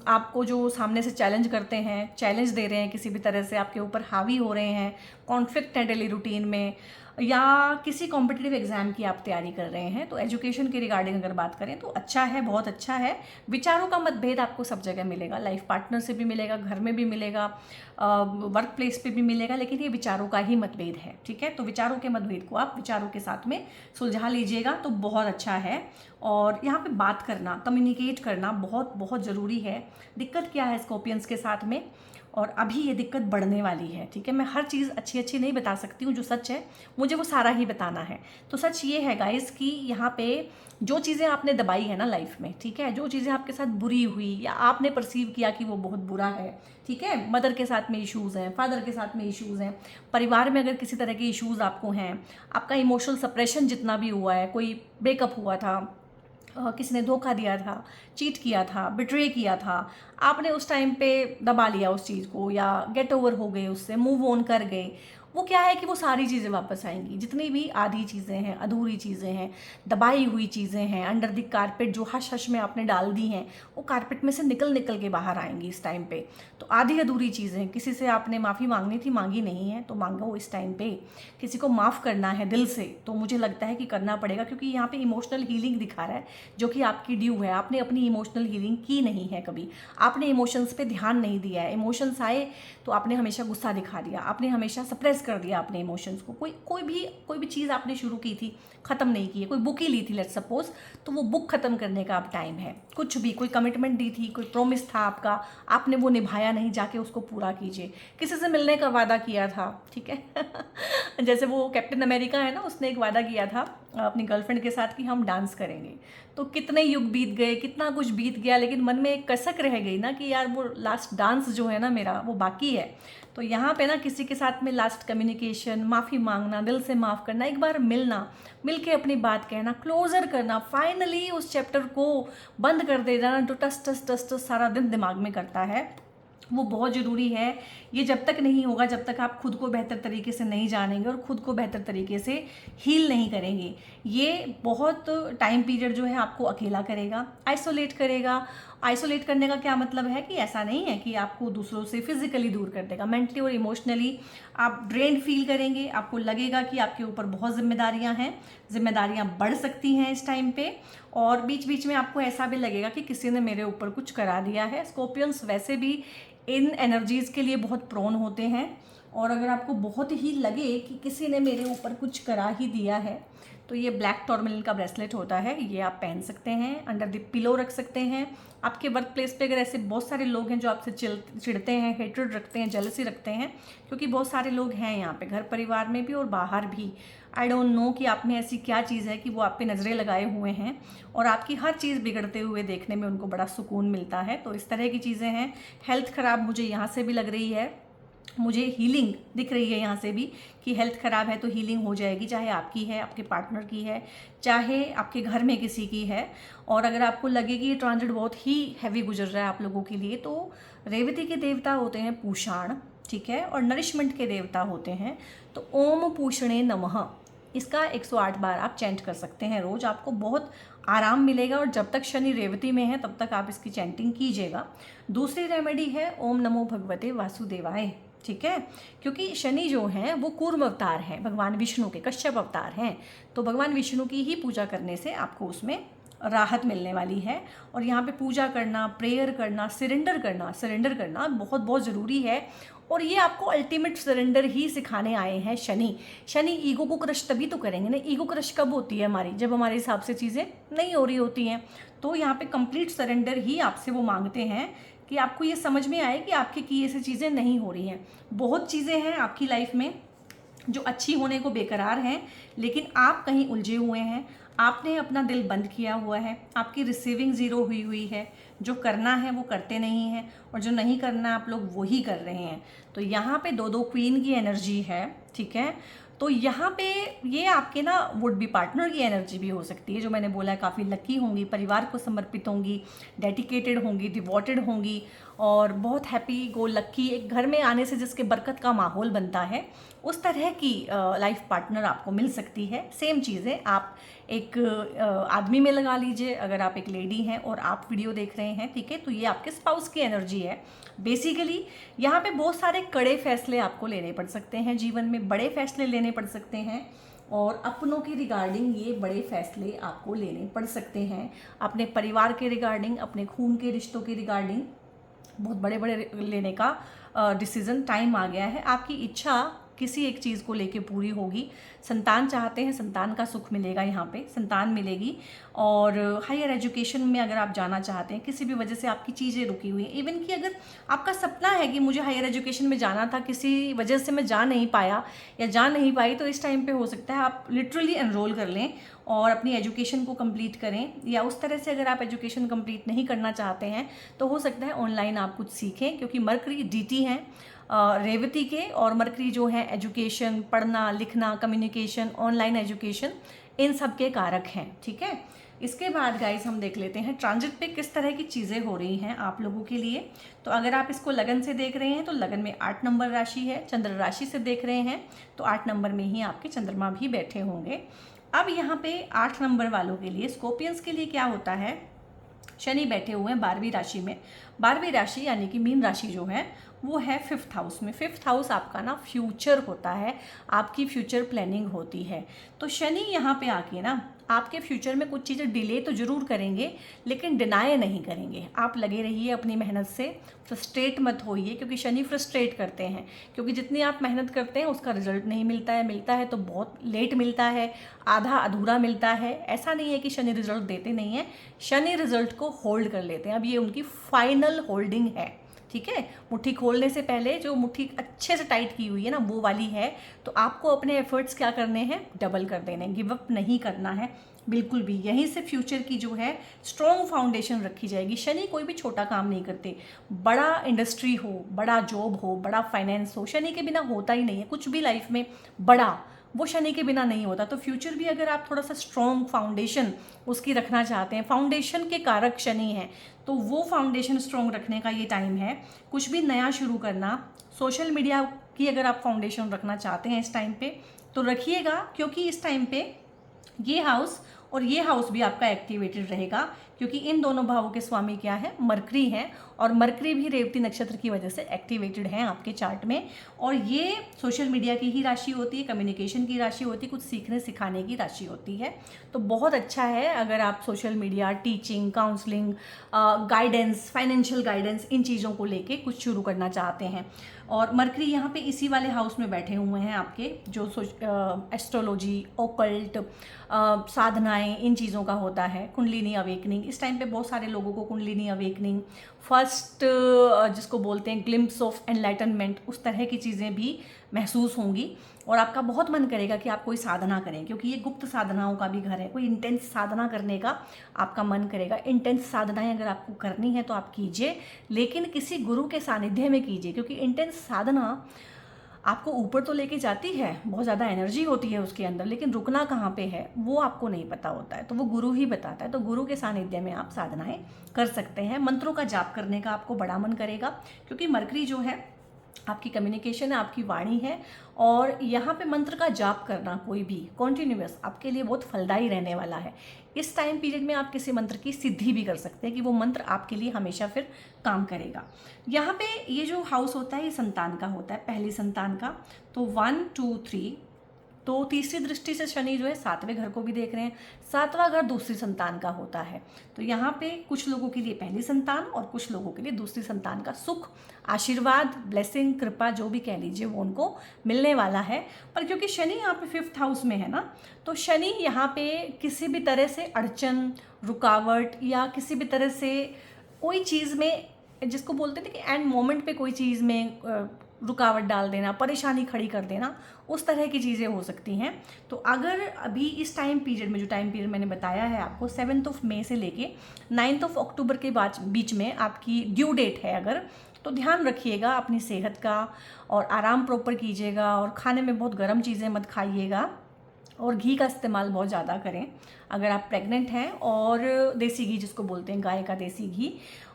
आपको जो सामने से चैलेंज करते हैं, चैलेंज दे रहे हैं, किसी भी तरह से आपके ऊपर हावी हो रहे हैं, कॉन्फ्लिक्ट है डेली रूटीन में, या किसी कॉम्पिटिटिव एग्जाम की आप तैयारी कर रहे हैं, तो एजुकेशन के रिगार्डिंग अगर बात करें तो अच्छा है, बहुत अच्छा है। विचारों का मतभेद आपको सब जगह मिलेगा, लाइफ पार्टनर से भी मिलेगा, घर में भी मिलेगा, वर्क प्लेस पे भी मिलेगा, लेकिन ये विचारों का ही मतभेद है, ठीक है। तो विचारों के मतभेद को आप विचारों के साथ में सुलझा लीजिएगा तो बहुत अच्छा है। और यहाँ पे बात करना, कम्युनिकेट करना बहुत बहुत ज़रूरी है। दिक्कत क्या है स्कॉर्पियंस के साथ में, और अभी ये दिक्कत बढ़ने वाली है, ठीक है। मैं हर चीज़ अच्छी अच्छी नहीं बता सकती हूँ, जो सच है मुझे वो सारा ही बताना है। तो सच ये है गाइस कि यहाँ पे जो चीज़ें आपने दबाई है ना लाइफ में, ठीक है, जो चीज़ें आपके साथ बुरी हुई या आपने परसीव किया कि वो बहुत बुरा है, ठीक है, मदर के साथ में इश्यूज़ हैं, फादर के साथ में इश्यूज़ हैं, परिवार में अगर किसी तरह के इश्यूज़ आपको हैं, आपका इमोशनल सप्रेशन जितना भी हुआ है, कोई ब्रेकअप हुआ था, किसी ने धोखा दिया था, चीट किया था, बिट्रे किया था, आपने उस टाइम पे दबा लिया उस चीज़ को, या गेट ओवर हो गए उससे, मूव ऑन कर गए, वो क्या है कि वो सारी चीज़ें वापस आएंगी। जितनी भी आधी चीज़ें हैं, अधूरी चीज़ें हैं, दबाई हुई चीज़ें हैं, अंडर द कारपेट जो हश हश में आपने डाल दी हैं, वो कारपेट में से निकल निकल के बाहर आएंगी इस टाइम पे। तो आधी अधूरी चीज़ें, किसी से आपने माफ़ी मांगनी थी, मांगी नहीं है, तो मांगो इस टाइम पे। किसी को माफ़ करना है दिल से, तो मुझे लगता है कि करना पड़ेगा, क्योंकि यहाँ पे इमोशनल हीलिंग दिखा रहा है, जो कि आपकी ड्यू है। आपने अपनी इमोशनल हीलिंग की नहीं है कभी, आपने इमोशंस पे ध्यान नहीं दिया है। इमोशंस आए तो आपने हमेशा गुस्सा दिखा दिया, आपने हमेशा सप्रेस कर दिया अपने इमोशंस को। कोई भी चीज़ आपने शुरू की थी, ख़त्म नहीं की है। कोई बुक ही ली थी लेट्स सपोज, तो वो बुक ख़त्म करने का अब टाइम है। कुछ भी, कोई कमिटमेंट दी थी, कोई प्रॉमिस था आपका, आपने वो निभाया नहीं, जाके उसको पूरा कीजिए। किसी से मिलने का वादा किया था, ठीक है जैसे वो कैप्टन अमेरिका है ना, उसने एक वादा किया था अपनी गर्लफ्रेंड के साथ कि हम डांस करेंगे। तो कितने युग बीत गए, कितना कुछ बीत गया, लेकिन मन में एक कसक रह गई ना कि यार वो लास्ट डांस जो है ना मेरा, वो बाकी है। तो यहाँ पे ना किसी के साथ में लास्ट कम्युनिकेशन, माफ़ी मांगना, दिल से माफ़ करना, एक बार मिलना, मिल के अपनी बात कहना, क्लोजर करना, फाइनली उस चैप्टर को बंद कर दे जाना, जो टस टस टस टस सारा दिन दिमाग में करता है, वो बहुत ज़रूरी है। ये जब तक नहीं होगा, जब तक आप खुद को बेहतर तरीके से नहीं जानेंगे और खुद को बेहतर तरीके से हील नहीं करेंगे। ये बहुत टाइम पीरियड जो है आपको अकेला करेगा, आइसोलेट करेगा। आइसोलेट करने का क्या मतलब है कि ऐसा नहीं है कि आपको दूसरों से फिजिकली दूर कर देगा, मेंटली और इमोशनली आप ड्रेन्ड फील करेंगे। आपको लगेगा कि आपके ऊपर बहुत जिम्मेदारियां हैं, जिम्मेदारियां बढ़ सकती हैं इस टाइम पे, और बीच बीच में आपको ऐसा भी लगेगा कि किसी ने मेरे ऊपर कुछ करा दिया है। स्कॉर्पियंस वैसे भी इन एनर्जीज़ के लिए बहुत प्रोन होते हैं, और अगर आपको बहुत ही लगे कि किसी ने मेरे ऊपर कुछ करा ही दिया है, तो ये ब्लैक टॉर्मेलिन का ब्रेसलेट होता है, ये आप पहन सकते हैं, अंडर द पिलो रख सकते हैं। आपके वर्क प्लेस पे अगर ऐसे बहुत सारे लोग हैं जो आपसे चिढ़ते हैं, हेट्रेड रखते हैं, जेलसी रखते हैं, क्योंकि बहुत सारे लोग हैं यहाँ पे, घर परिवार में भी और बाहर भी। आई डोंट नो कि आप में ऐसी क्या चीज़ है कि वो आप पे नज़रें लगाए हुए हैं और आपकी हर चीज़ बिगड़ते हुए देखने में उनको बड़ा सुकून मिलता है। तो इस तरह की चीज़ें हैं। हेल्थ ख़राब मुझे यहाँ से भी लग रही है, मुझे हीलिंग दिख रही है यहाँ से भी कि हेल्थ ख़राब है तो हीलिंग हो जाएगी, चाहे आपकी है, आपके पार्टनर की है, चाहे आपके घर में किसी की है। और अगर आपको लगे कि ये ट्रांजिट बहुत ही हैवी गुजर रहा है आप लोगों के लिए, तो रेवती के देवता होते हैं पूषाण, ठीक है, और नरिशमेंट के देवता होते हैं तो ओम पूषणे नमः, इसका 108 बार आप चैंट कर सकते हैं रोज़, आपको बहुत आराम मिलेगा। और जब तक शनि रेवती में है तब तक आप इसकी चैंटिंग कीजिएगा। दूसरी रेमेडी है ओम नमो भगवते वासुदेवाय, ठीक है, क्योंकि शनि जो हैं वो कूर्म अवतार हैं, भगवान विष्णु के कश्यप अवतार हैं। तो भगवान विष्णु की ही पूजा करने से आपको उसमें राहत मिलने वाली है। और यहाँ पे पूजा करना, प्रेयर करना, सरेंडर करना बहुत बहुत ज़रूरी है। और ये आपको अल्टीमेट सरेंडर ही सिखाने आए हैं शनि ईगो को क्रश तभी तो करेंगे ना। ईगो क्रश कब होती है हमारी? जब हमारे हिसाब से चीज़ें नहीं हो रही होती हैं। तो यहाँ पे कंप्लीट सरेंडर ही आपसे वो मांगते हैं कि आपको ये समझ में आए कि आपके किए से चीज़ें नहीं हो रही हैं। बहुत चीज़ें हैं आपकी लाइफ में जो अच्छी होने को बेकरार हैं, लेकिन आप कहीं उलझे हुए हैं। आपने अपना दिल बंद किया हुआ है, आपकी रिसीविंग ज़ीरो हुई है। जो करना है वो करते नहीं हैं, और जो नहीं करना आप लोग वही कर रहे हैं। तो यहाँ पे दो क्वीन की एनर्जी है, ठीक है। तो यहाँ पे ये आपके ना वुड बी पार्टनर की एनर्जी भी हो सकती है, जो मैंने बोला है काफ़ी लकी होंगी, परिवार को समर्पित होंगी, डेडिकेटेड होंगी, डिवोटेड होंगी, और बहुत हैप्पी गो लक्की, एक घर में आने से जिसके बरकत का माहौल बनता है, उस तरह की लाइफ पार्टनर आपको मिल सकती है। सेम चीज़ें आप एक आदमी में लगा लीजिए, अगर आप एक लेडी हैं और आप वीडियो देख रहे हैं, ठीक है, तो ये आपके स्पाउस की एनर्जी है। बेसिकली यहाँ पे बहुत सारे कड़े फैसले आपको लेने पड़ सकते हैं, जीवन में बड़े फैसले लेने पड़ सकते हैं, और अपनों के रिगार्डिंग ये बड़े फैसले आपको लेने पड़ सकते हैं। अपने परिवार के रिगार्डिंग, अपने खून के रिश्तों के रिगार्डिंग बहुत बड़े बड़े लेने का डिसीज़न टाइम आ गया है। आपकी इच्छा किसी एक चीज़ को लेके पूरी होगी। संतान चाहते हैं, संतान का सुख मिलेगा, यहाँ पे संतान मिलेगी। और हायर एजुकेशन में अगर आप जाना चाहते हैं, किसी भी वजह से आपकी चीज़ें रुकी हुई हैं, इवन कि अगर आपका सपना है कि मुझे हायर एजुकेशन में जाना था, किसी वजह से मैं जा नहीं पाया या जा नहीं पाई, तो इस टाइम पे हो सकता है आप लिटरली एनरोल कर लें और अपनी एजुकेशन को कंप्लीट करें। या उस तरह से अगर आप एजुकेशन कंप्लीट नहीं करना चाहते हैं, तो हो सकता है ऑनलाइन आप कुछ सीखें, क्योंकि मरकरी डीटी हैं रेवती के, और मरकरी जो है एजुकेशन, पढ़ना लिखना, कम्युनिकेशन, ऑनलाइन एजुकेशन, इन सब के कारक हैं, ठीक है। इसके बाद गाइस हम देख लेते हैं ट्रांजिट पे किस तरह की चीज़ें हो रही हैं आप लोगों के लिए। तो अगर आप इसको लगन से देख रहे हैं तो लगन में 8 नंबर राशि है। चंद्र राशि से देख रहे हैं तो 8 नंबर में ही आपके चंद्रमा भी बैठे होंगे। अब यहाँ पे 8 नंबर वालों के लिए, स्कॉर्पियंस के लिए क्या होता है, शनि बैठे हुए हैं 12वीं राशि में। 12वीं राशि यानी कि मीन राशि जो है वो है 5th हाउस में। 5th हाउस आपका ना फ्यूचर होता है, आपकी फ्यूचर प्लानिंग होती है। तो शनि यहाँ पे आके ना आपके फ्यूचर में कुछ चीज़ें डिले तो ज़रूर करेंगे, लेकिन डिनाई नहीं करेंगे। आप लगे रहिए अपनी मेहनत से, फ्रस्ट्रेट मत होइए, क्योंकि शनि फ्रस्ट्रेट करते हैं। क्योंकि जितनी आप मेहनत करते हैं उसका रिजल्ट नहीं मिलता है, मिलता है तो बहुत लेट मिलता है, आधा अधूरा मिलता है। ऐसा नहीं है कि शनि रिजल्ट देते नहीं हैं, शनि रिजल्ट को होल्ड कर लेते हैं। अब ये उनकी फाइनल होल्डिंग है, ठीक है। मुट्ठी खोलने से पहले जो मुट्ठी अच्छे से टाइट की हुई है ना, वो वाली है। तो आपको अपने एफर्ट्स क्या करने हैं, डबल कर देने, गिव अप नहीं करना है बिल्कुल भी। यहीं से फ्यूचर की जो है स्ट्रॉन्ग फाउंडेशन रखी जाएगी। शनि कोई भी छोटा काम नहीं करते, बड़ा इंडस्ट्री हो, बड़ा जॉब हो, बड़ा फाइनेंस हो, शनि के बिना होता ही नहीं है कुछ भी लाइफ में बड़ा, वो शनि के बिना नहीं होता। तो फ्यूचर भी अगर आप थोड़ा सा स्ट्रॉन्ग फाउंडेशन उसकी रखना चाहते हैं, फाउंडेशन के कारक शनि हैं, तो वो फाउंडेशन स्ट्रॉन्ग रखने का ये टाइम है। कुछ भी नया शुरू करना, सोशल मीडिया की अगर आप फाउंडेशन रखना चाहते हैं इस टाइम पे तो रखिएगा, क्योंकि इस टाइम पे ये हाउस और ये हाउस भी आपका एक्टिवेटेड रहेगा, क्योंकि इन दोनों भावों के स्वामी क्या है, मरकरी हैं, और मरकरी भी रेवती नक्षत्र की वजह से एक्टिवेटेड हैं आपके चार्ट में। और ये सोशल मीडिया की ही राशि होती है, कम्युनिकेशन की राशि होती है, कुछ सीखने सिखाने की राशि होती है। तो बहुत अच्छा है अगर आप social media, teaching, counselling, guidance, financial guidance, इन चीज़ों को लेके कुछ शुरू करना चाहते हैं। और मरकरी यहाँ पे इसी वाले हाउस में बैठे हुए हैं आपके, जो एस्ट्रोलॉजी, ओकल्ट, साधनाएं, इन चीज़ों का होता है। कुंडलिनी अवेकनिंग, इस टाइम पे बहुत सारे लोगों को कुंडलिनी अवेकनिंग, फर्स्ट जिसको बोलते हैं ग्लिम्प्स ऑफ एनलाइटनमेंट, उस तरह की चीज़ें भी महसूस होंगी। और आपका बहुत मन करेगा कि आप कोई साधना करें, क्योंकि ये गुप्त साधनाओं का भी घर है। कोई इंटेंस साधना करने का आपका मन करेगा। इंटेंस साधनाएं अगर आपको करनी है तो आप कीजिए, लेकिन किसी गुरु के सानिध्य में कीजिए, क्योंकि इंटेंस साधना आपको ऊपर तो लेके जाती है, बहुत ज़्यादा एनर्जी होती है उसके अंदर, लेकिन रुकना कहाँ पे है वो आपको नहीं पता होता है, तो वो गुरु ही बताता है। तो गुरु के सानिध्य में आप साधनाएं कर सकते हैं। मंत्रों का जाप करने का आपको बड़ा मन करेगा, क्योंकि मरकरी जो है आपकी कम्युनिकेशन है, आपकी वाणी है, और यहाँ पे मंत्र का जाप करना कोई भी कॉन्टिन्यूअस आपके लिए बहुत फलदायी रहने वाला है। इस टाइम पीरियड में आप किसी मंत्र की सिद्धि भी कर सकते हैं कि वो मंत्र आपके लिए हमेशा फिर काम करेगा। यहाँ पे ये जो हाउस होता है ये संतान का होता है, पहली संतान का। तो 1 2 3, तो तीसरी दृष्टि से शनि जो है 7वें घर को भी देख रहे हैं। 7वां घर दूसरी संतान का होता है, तो यहाँ पे कुछ लोगों के लिए पहली संतान और कुछ लोगों के लिए दूसरी संतान का सुख, आशीर्वाद, ब्लेसिंग, कृपा जो भी कह लीजिए वो उनको मिलने वाला है। पर क्योंकि शनि यहाँ पे 5th हाउस में है ना, तो शनि यहाँ पे किसी भी तरह से अड़चन, रुकावट या किसी भी तरह से कोई चीज़ में, जिसको बोलते थे कि एंड मोमेंट पे कोई चीज़ में रुकावट डाल देना, परेशानी खड़ी कर देना, उस तरह की चीज़ें हो सकती हैं। तो अगर अभी इस टाइम पीरियड में, जो टाइम पीरियड मैंने बताया है आपको 7 मई से लेके 9 अक्टूबर के बीच में आपकी ड्यू डेट है अगर, तो ध्यान रखिएगा अपनी सेहत का और आराम प्रॉपर कीजिएगा और खाने में बहुत गर्म चीज़ें मत खाइएगा और घी का इस्तेमाल बहुत ज़्यादा करें अगर आप प्रेग्नेंट हैं, और देसी घी जिसको बोलते हैं, गाय का देसी घी।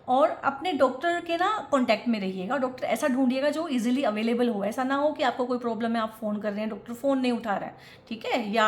और अपने डॉक्टर के ना कांटेक्ट में रहिएगा, डॉक्टर ऐसा ढूंढिएगा जो इजीली अवेलेबल हो। ऐसा ना हो कि आपको कोई प्रॉब्लम है, आप फ़ोन कर रहे हैं, डॉक्टर फ़ोन नहीं उठा रहा है, ठीक है, या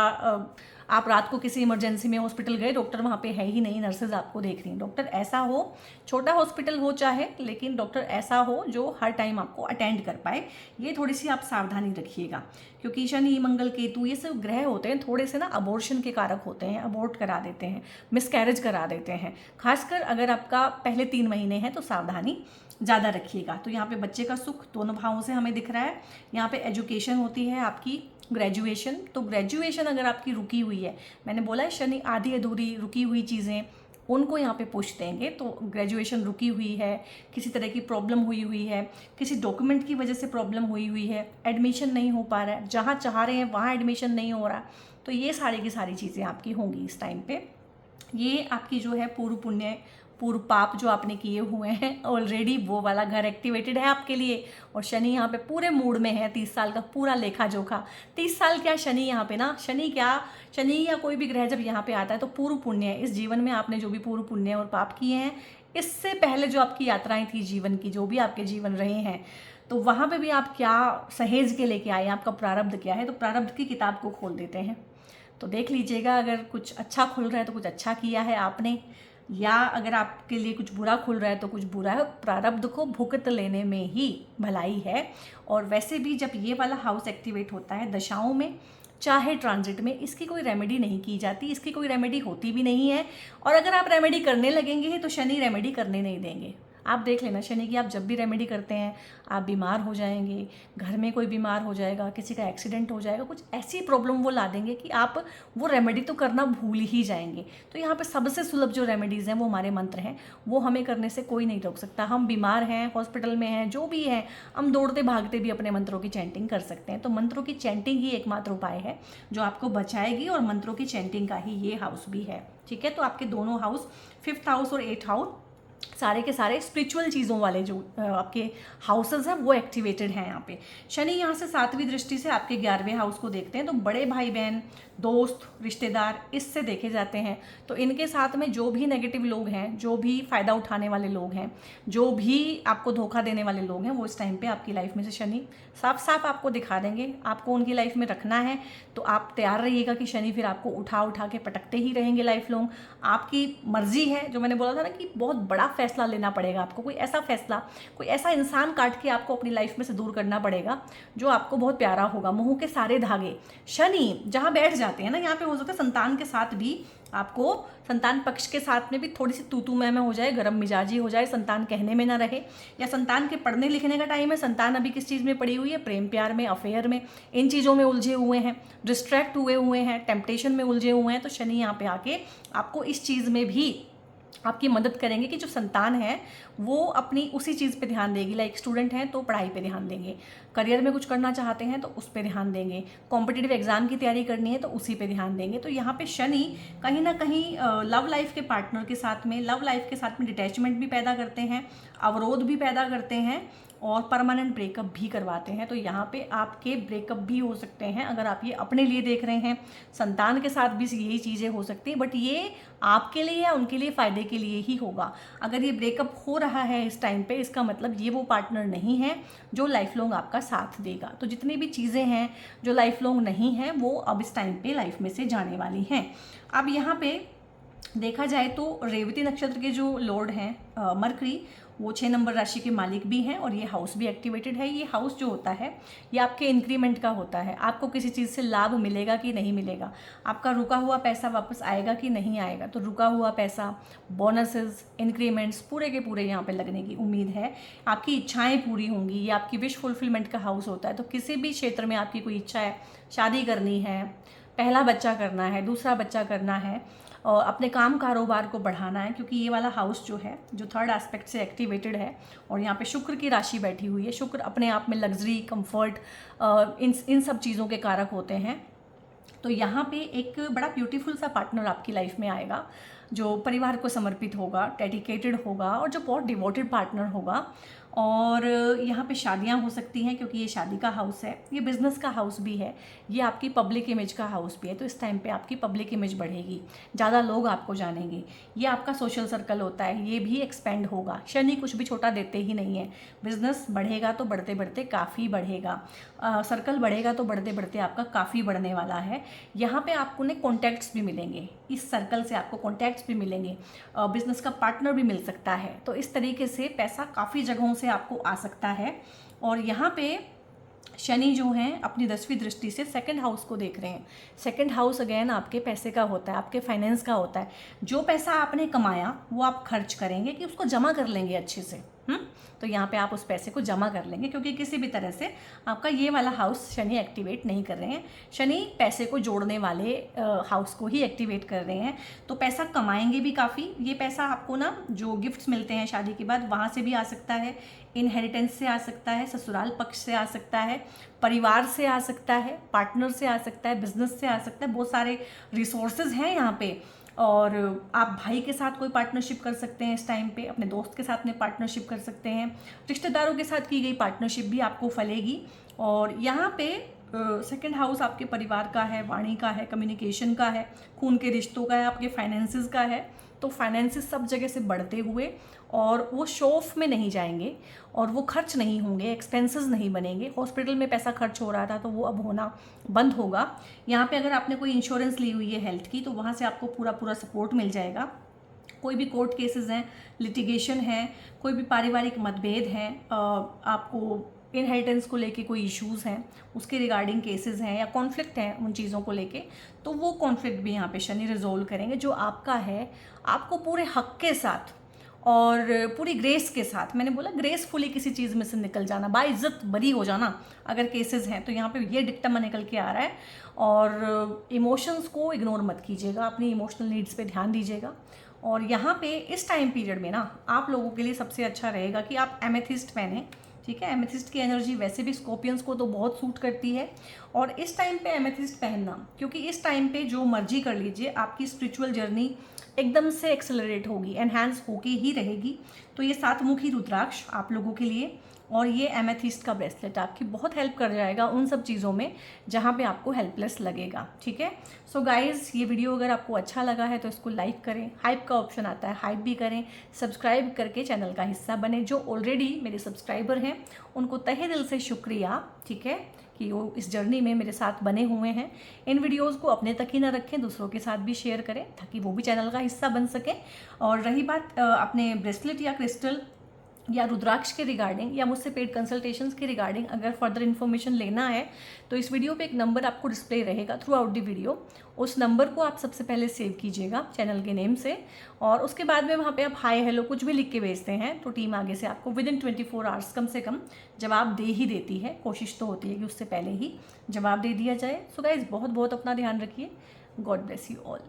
आप रात को किसी इमरजेंसी में हॉस्पिटल गए, डॉक्टर वहाँ पे है ही नहीं, नर्सेज आपको देख रही हैं। डॉक्टर ऐसा हो, छोटा हॉस्पिटल हो चाहे, लेकिन डॉक्टर ऐसा हो जो हर टाइम आपको अटेंड कर पाए। ये थोड़ी सी आप सावधानी रखिएगा, क्योंकि शनि, मंगल, केतु ये सब ग्रह होते हैं थोड़े से ना अबॉर्शन के कारक होते हैं, अबॉर्ट करा देते हैं, मिसकैरेज करा देते हैं। खासकर अगर आपका पहले 3 महीने हैं तो सावधानी ज़्यादा रखिएगा। तो यहाँ पे बच्चे का सुख दोनों भावों से हमें दिख रहा है। यहाँ पे एजुकेशन होती है आपकी, ग्रेजुएशन, तो ग्रेजुएशन अगर आपकी रुकी हुई है, मैंने बोला है शनि आधी अधूरी रुकी हुई चीज़ें उनको यहाँ पे पुश देंगे। तो ग्रेजुएशन रुकी हुई है, किसी तरह की प्रॉब्लम हुई है, किसी डॉक्यूमेंट की वजह से प्रॉब्लम हुई है, एडमिशन नहीं हो पा रहा है, जहाँ चाह रहे हैं वहाँ एडमिशन नहीं हो रहा, तो ये सारी की सारी चीज़ें आपकी होंगी इस टाइम पे। ये आपकी जो है पूर्व पुण्य, पूर्व पाप जो आपने किए हुए हैं ऑलरेडी, वो वाला घर एक्टिवेटेड है आपके लिए। और शनि यहाँ पे पूरे मूड में है, 30 साल का पूरा लेखा जोखा। 30 साल क्या शनि यहाँ पे ना, शनि या कोई भी ग्रह जब यहाँ पे आता है तो पूर्व पुण्य है। इस जीवन में आपने जो भी पूर्व पुण्य और पाप किए हैं, इससे पहले जो आपकी यात्राएं थी जीवन की, जो भी आपके जीवन रहे हैं, तो वहाँ पे भी आप क्या सहेज के लेके आए, आपका प्रारब्ध क्या है। तो प्रारब्ध की किताब को खोल देते हैं, तो देख लीजिएगा अगर कुछ अच्छा खुल रहा है तो कुछ अच्छा किया है आपने, या अगर आपके लिए कुछ बुरा खुल रहा है तो कुछ बुरा है। प्रारब्ध को भुगत लेने में ही भलाई है। और वैसे भी जब ये वाला हाउस एक्टिवेट होता है दशाओं में, चाहे ट्रांजिट में, इसकी कोई रेमेडी नहीं की जाती, इसकी कोई रेमेडी होती भी नहीं है। और अगर आप रेमेडी करने लगेंगे तो शनि रेमेडी करने नहीं देंगे। आप देख लेना शनि की, आप जब भी रेमेडी करते हैं आप बीमार हो जाएंगे, घर में कोई बीमार हो जाएगा, किसी का एक्सीडेंट हो जाएगा, कुछ ऐसी प्रॉब्लम वो ला देंगे कि आप वो रेमेडी तो करना भूल ही जाएंगे। तो यहाँ पे सबसे सुलभ जो रेमेडीज़ हैं वो हमारे मंत्र हैं, वो हमें करने से कोई नहीं रोक सकता। हम बीमार हैं, हॉस्पिटल में हैं, जो भी है, हम दौड़ते भागते भी अपने मंत्रों की चैंटिंग कर सकते हैं। तो मंत्रों की चैंटिंग ही एकमात्र उपाय है जो आपको बचाएगी, और मंत्रों की चैंटिंग का ही ये हाउस भी है, ठीक है। तो आपके दोनों हाउस, 5th हाउस और 8th हाउस, सारे के सारे स्पिरिचुअल चीज़ों वाले जो आपके हाउसेस हैं वो एक्टिवेटेड हैं यहाँ पे। शनि यहाँ से 7वीं दृष्टि से आपके 11वें हाउस को देखते हैं, तो बड़े भाई बहन, दोस्त, रिश्तेदार इससे देखे जाते हैं। तो इनके साथ में जो भी नेगेटिव लोग हैं, जो भी फ़ायदा उठाने वाले लोग हैं, जो भी आपको धोखा देने वाले लोग हैं, वो इस टाइम पे आपकी लाइफ में से शनि साफ साफ आपको दिखा देंगे। आपको उनकी लाइफ में रखना है तो आप तैयार रहिएगा कि शनि फिर आपको उठा उठा के पटकते ही रहेंगे लाइफ लॉन्ग। आपकी मर्जी है, जो मैंने बोला था ना कि बहुत बड़ा फैसला लेना पड़ेगा आपको, कोई ऐसा फैसला, कोई ऐसा इंसान काट के आपको अपनी लाइफ में से दूर करना पड़ेगा जो आपको बहुत प्यारा होगा। मोह के सारे धागे शनि जहाँ बैठ जाते हैं ना, यहाँ पे हो सकता है संतान के साथ भी आपको, संतान पक्ष के साथ में भी थोड़ी सी तू मैं हो जाए, गर्म मिजाजी हो जाए, संतान कहने में ना रहे, या संतान के पढ़ने लिखने का टाइम है, संतान अभी किस चीज़ में पड़ी हुई है, प्रेम प्यार में, अफेयर में, इन चीज़ों में उलझे हुए हैं, डिस्ट्रैक्ट हुए हैं, टेम्पटेशन में उलझे हुए हैं। तो शनि यहाँ पे आके आपको इस चीज़ में भी आपकी मदद करेंगे कि जो संतान है वो अपनी उसी चीज़ पे ध्यान देगी। लाइक स्टूडेंट हैं तो पढ़ाई पे ध्यान देंगे, करियर में कुछ करना चाहते हैं तो उस पे ध्यान देंगे, कॉम्पिटिटिव एग्जाम की तैयारी करनी है तो उसी पे ध्यान देंगे। तो यहाँ पे शनि कहीं ना कहीं लव लाइफ के पार्टनर के साथ में, लव लाइफ के साथ में डिटैचमेंट भी पैदा करते हैं, अवरोध भी पैदा करते हैं, और परमानेंट ब्रेकअप भी करवाते हैं। तो यहाँ पे आपके ब्रेकअप भी हो सकते हैं अगर आप ये अपने लिए देख रहे हैं। संतान के साथ भी यही चीज़ें हो सकती हैं, बट ये आपके लिए या उनके लिए फ़ायदे के लिए ही होगा। अगर ये ब्रेकअप हो रहा है इस टाइम पे, इसका मतलब ये वो पार्टनर नहीं है जो लाइफ लॉन्ग आपका साथ देगा। तो जितनी भी चीज़ें हैं जो लाइफ लॉन्ग नहीं हैं वो अब इस टाइम पे लाइफ में से जाने वाली हैं। अब यहाँ पे देखा जाए तो रेवती नक्षत्र के जो लॉर्ड हैं मरकरी, वो 6 नंबर राशि के मालिक भी हैं और ये हाउस भी एक्टिवेटेड है। ये हाउस जो होता है ये आपके इंक्रीमेंट का होता है। आपको किसी चीज़ से लाभ मिलेगा कि नहीं मिलेगा, आपका रुका हुआ पैसा वापस आएगा कि नहीं आएगा। तो रुका हुआ पैसा, बोनसेस, इंक्रीमेंट्स पूरे के पूरे यहाँ पे लगने की उम्मीद है। आपकी इच्छाएं पूरी होंगी। ये आपकी विश फुलफिलमेंट का हाउस होता है। तो किसी भी क्षेत्र में आपकी कोई इच्छा है, शादी करनी है, पहला बच्चा करना है, दूसरा बच्चा करना है, और अपने काम कारोबार को बढ़ाना है, क्योंकि ये वाला हाउस जो है जो थर्ड एस्पेक्ट से एक्टिवेटेड है और यहाँ पे शुक्र की राशि बैठी हुई है। शुक्र अपने आप में लग्जरी, कंफर्ट, इन सब चीज़ों के कारक होते हैं। तो यहाँ पे एक बड़ा ब्यूटीफुल सा पार्टनर आपकी लाइफ में आएगा जो परिवार को समर्पित होगा, डेडिकेटेड होगा और जो बहुत डिवोटेड पार्टनर होगा। और यहाँ पे शादियाँ हो सकती हैं क्योंकि ये शादी का हाउस है, ये बिज़नेस का हाउस भी है, ये आपकी पब्लिक इमेज का हाउस भी है। तो इस टाइम पे आपकी पब्लिक इमेज बढ़ेगी, ज़्यादा लोग आपको जानेंगे। ये आपका सोशल सर्कल होता है, ये भी एक्सपेंड होगा। शनि कुछ भी छोटा देते ही नहीं है। बिजनेस बढ़ेगा तो बढ़ते बढ़ते काफ़ी बढ़ेगा, सर्कल बढ़ेगा तो बढ़ते बढ़ते आपका काफ़ी बढ़ने वाला है। यहाँ पे आपको ने कॉन्टैक्ट्स भी मिलेंगे, इस सर्कल से आपको कॉन्टैक्ट्स भी मिलेंगे, बिजनेस का पार्टनर भी मिल सकता है। तो इस तरीके से पैसा काफ़ी जगहों से आपको आ सकता है। और यहाँ पे शनि जो हैं अपनी 10वीं दृष्टि से सेकंड हाउस को देख रहे हैं। सेकंड हाउस अगेन आपके पैसे का होता है, आपके फाइनेंस का होता है। जो पैसा आपने कमाया वो आप खर्च करेंगे कि उसको जमा कर लेंगे अच्छे से। तो यहाँ पे आप उस पैसे को जमा कर लेंगे, क्योंकि किसी भी तरह से आपका ये वाला हाउस शनि एक्टिवेट नहीं कर रहे हैं। शनि पैसे को जोड़ने वाले हाउस को ही एक्टिवेट कर रहे हैं। तो पैसा कमाएंगे भी काफ़ी। ये पैसा आपको ना जो गिफ्ट्स मिलते हैं शादी के बाद वहाँ से भी आ सकता है, इनहेरिटेंस से आ सकता है, ससुराल पक्ष से आ सकता है, परिवार से आ सकता है, पार्टनर से आ सकता है, बिजनेस से आ सकता है। बहुत सारे रिसोर्सेज हैं यहाँ पे। और आप भाई के साथ कोई पार्टनरशिप कर सकते हैं इस टाइम पे, अपने दोस्त के साथ में पार्टनरशिप कर सकते हैं, रिश्तेदारों के साथ की गई पार्टनरशिप भी आपको फलेगी। और यहाँ पे सेकंड हाउस आपके परिवार का है, वाणी का है, कम्युनिकेशन का है, खून के रिश्तों का है, आपके फाइनेंसेस का है। तो फाइनेंसेस सब जगह से बढ़ते हुए और वो शो ऑफ में नहीं जाएंगे और वो खर्च नहीं होंगे, एक्सपेंसेस नहीं बनेंगे। हॉस्पिटल में पैसा खर्च हो रहा था तो वो अब होना बंद होगा। यहाँ पे अगर आपने कोई इंश्योरेंस ली हुई है हेल्थ की तो वहाँ से आपको पूरा पूरा सपोर्ट मिल जाएगा। कोई भी कोर्ट केसेस हैं, लिटिगेशन है, कोई भी पारिवारिक मतभेद हैं, आपको इनहेरिटेंस को लेके कोई इश्यूज़ हैं, उसके रिगार्डिंग केसेस हैं या कॉन्फ्लिक्ट हैं उन चीज़ों को लेके, तो वो कॉन्फ्लिक्ट भी यहाँ पे शनि रिजोल्व करेंगे। जो आपका है आपको पूरे हक के साथ और पूरी ग्रेस के साथ, मैंने बोला ग्रेसफुली किसी चीज़ में से निकल जाना, बाइज्जत बरी हो जाना अगर केसेस हैं तो यहाँ पे ये डिक्टम निकल के आ रहा है। और इमोशंस को इग्नोर मत कीजिएगा, अपनी इमोशनल नीड्स पे ध्यान दीजिएगा। और यहाँ पे इस टाइम पीरियड में ना आप लोगों के लिए सबसे अच्छा रहेगा कि आप एमेथिस्ट पहने। ठीक है, एमेथिस्ट की एनर्जी वैसे भी स्कॉर्पियंस को तो बहुत सूट करती है। और इस टाइम पे एमेथिस्ट पहनना, क्योंकि इस टाइम पे जो मर्जी कर लीजिए आपकी स्पिरिचुअल जर्नी एकदम से एक्सेलरेट होगी, एनहांस होके ही रहेगी। तो ये 7 मुखी रुद्राक्ष आप लोगों के लिए और ये एमेथिस्ट का ब्रेसलेट आपकी बहुत हेल्प कर जाएगा उन सब चीज़ों में जहाँ पे आपको हेल्पलेस लगेगा। ठीक है, सो गाइज़ ये वीडियो अगर आपको अच्छा लगा है तो इसको लाइक करें, हाइप का ऑप्शन आता है हाइप भी करें, सब्सक्राइब करके चैनल का हिस्सा बने। जो ऑलरेडी मेरे सब्सक्राइबर हैं उनको तहे दिल से शुक्रिया, ठीक है, कि वो इस जर्नी में मेरे साथ बने हुए हैं। इन वीडियोस को अपने तक ही ना रखें, दूसरों के साथ भी शेयर करें ताकि वो भी चैनल का हिस्सा बन सकें। और रही बात अपने ब्रेसलेट या क्रिस्टल या रुद्राक्ष के रिगार्डिंग या मुझसे पेड कंसल्टेशंस के रिगार्डिंग अगर फर्दर इन्फॉर्मेशन लेना है तो इस वीडियो पे एक नंबर आपको डिस्प्ले रहेगा थ्रू आउट द वीडियो। उस नंबर को आप सबसे पहले सेव कीजिएगा चैनल के नेम से, और उसके बाद में वहाँ पे आप हाय हेलो कुछ भी लिख के भेजते हैं तो टीम आगे से आपको विद इन 24 आवर्स कम से कम जवाब दे ही देती है। कोशिश तो होती है कि उससे पहले ही जवाब दे दिया जाए। सो गाइज बहुत बहुत अपना ध्यान रखिए। God bless you all.